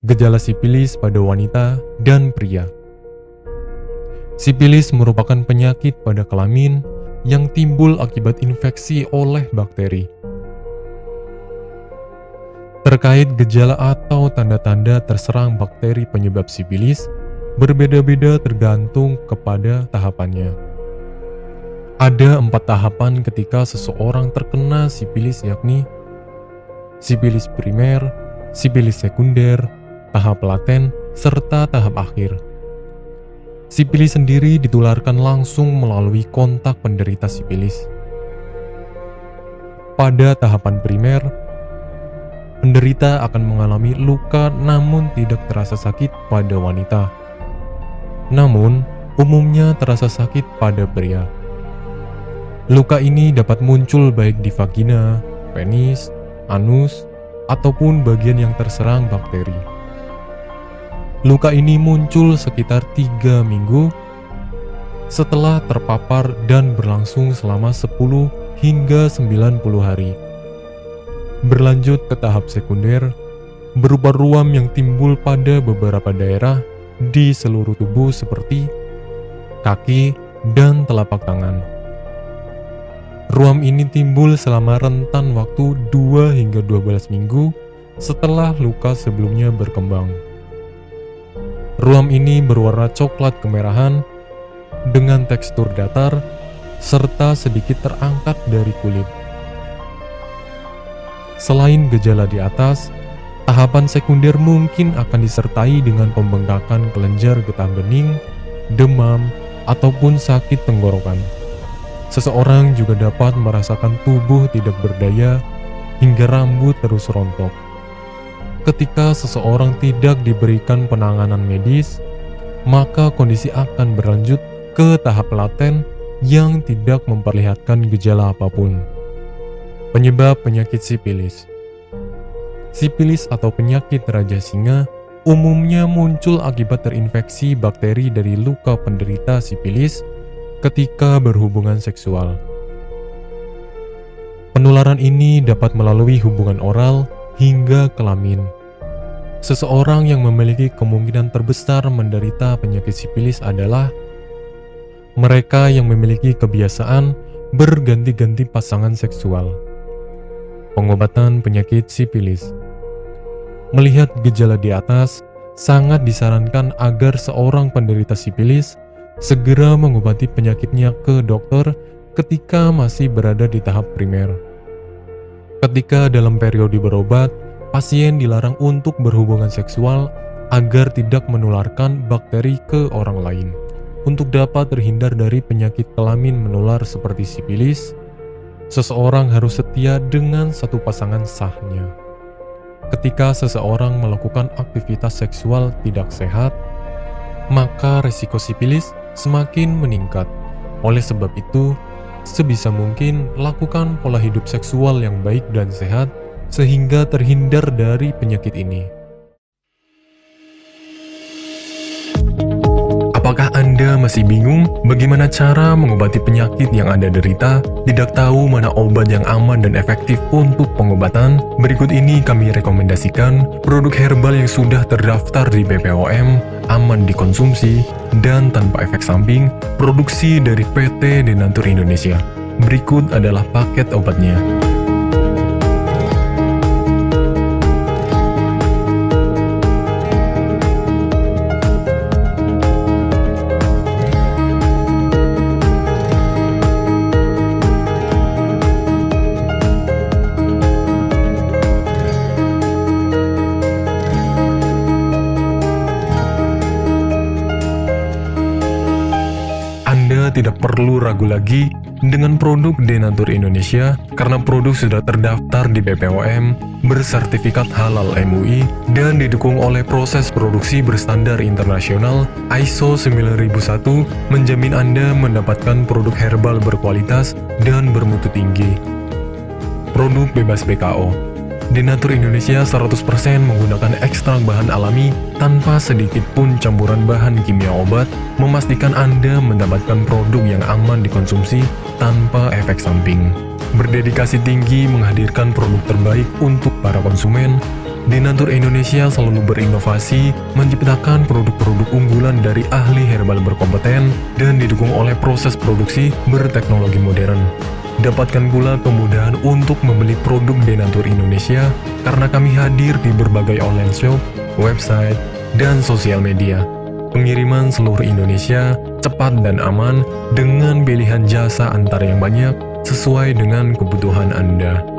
Gejala sipilis pada wanita dan pria. Sipilis merupakan penyakit pada kelamin yang timbul akibat infeksi oleh bakteri. Terkait gejala atau tanda-tanda terserang bakteri penyebab sipilis, berbeda-beda tergantung kepada tahapannya. Ada 4 tahapan ketika seseorang terkena sipilis, yakni sipilis primer, sipilis sekunder, tahap laten, serta tahap akhir. Sipilis sendiri ditularkan langsung melalui kontak penderita sipilis. Pada tahapan primer, penderita akan mengalami luka namun tidak terasa sakit pada wanita. Namun, umumnya terasa sakit pada pria. Luka ini dapat muncul baik di vagina, penis, anus, ataupun bagian yang terserang bakteri. Luka ini muncul sekitar 3 minggu setelah terpapar dan berlangsung selama 10 hingga 90 hari. Berlanjut ke tahap sekunder, berupa ruam yang timbul pada beberapa daerah di seluruh tubuh seperti kaki dan telapak tangan. Ruam ini timbul selama rentan waktu 2 hingga 12 minggu setelah luka sebelumnya berkembang. Ruam ini berwarna coklat kemerahan dengan tekstur datar serta sedikit terangkat dari kulit. Selain gejala di atas, tahapan sekunder mungkin akan disertai dengan pembengkakan kelenjar getah bening, demam, ataupun sakit tenggorokan. Seseorang juga dapat merasakan tubuh tidak berdaya hingga rambut terus rontok. Ketika seseorang tidak diberikan penanganan medis, maka kondisi akan berlanjut ke tahap laten yang tidak memperlihatkan gejala apapun. Penyebab penyakit sipilis. Sipilis atau penyakit raja singa umumnya muncul akibat terinfeksi bakteri dari luka penderita sipilis ketika berhubungan seksual. Penularan ini dapat melalui hubungan oral hingga kelamin. Seseorang yang memiliki kemungkinan terbesar menderita penyakit sipilis adalah mereka yang memiliki kebiasaan berganti-ganti pasangan seksual. Pengobatan penyakit sipilis. Melihat gejala di atas, sangat disarankan agar seorang penderita sipilis segera mengobati penyakitnya ke dokter ketika masih berada di tahap primer. Ketika dalam periode berobat, pasien dilarang untuk berhubungan seksual agar tidak menularkan bakteri ke orang lain. Untuk dapat terhindar dari penyakit kelamin menular seperti sipilis, seseorang harus setia dengan satu pasangan sahnya. Ketika seseorang melakukan aktivitas seksual tidak sehat, maka resiko sipilis semakin meningkat. Oleh sebab itu, sebisa mungkin lakukan pola hidup seksual yang baik dan sehat sehingga terhindar dari penyakit ini. Apakah Anda masih bingung bagaimana cara mengobati penyakit yang Anda derita? Tidak tahu mana obat yang aman dan efektif untuk pengobatan? Berikut ini kami rekomendasikan produk herbal yang sudah terdaftar di BPOM, aman dikonsumsi, dan tanpa efek samping, produksi dari PT Denatur Indonesia. Berikut adalah paket obatnya. Anda tidak perlu ragu lagi dengan produk Denatur Indonesia karena produk sudah terdaftar di BPOM, bersertifikat halal MUI, dan didukung oleh proses produksi berstandar internasional ISO 9001, menjamin Anda mendapatkan produk herbal berkualitas dan bermutu tinggi. Produk bebas BKO. Denatur Indonesia 100% menggunakan ekstrak bahan alami tanpa sedikit pun campuran bahan kimia obat, memastikan Anda mendapatkan produk yang aman dikonsumsi tanpa efek samping. Berdedikasi tinggi menghadirkan produk terbaik untuk para konsumen, Denatur Indonesia selalu berinovasi, menciptakan produk-produk unggulan dari ahli herbal berkompeten dan didukung oleh proses produksi berteknologi modern. Dapatkan pula kemudahan untuk membeli produk Denatur Indonesia karena kami hadir di berbagai online shop, website, dan sosial media. Pengiriman seluruh Indonesia cepat dan aman dengan pilihan jasa antar yang banyak sesuai dengan kebutuhan Anda.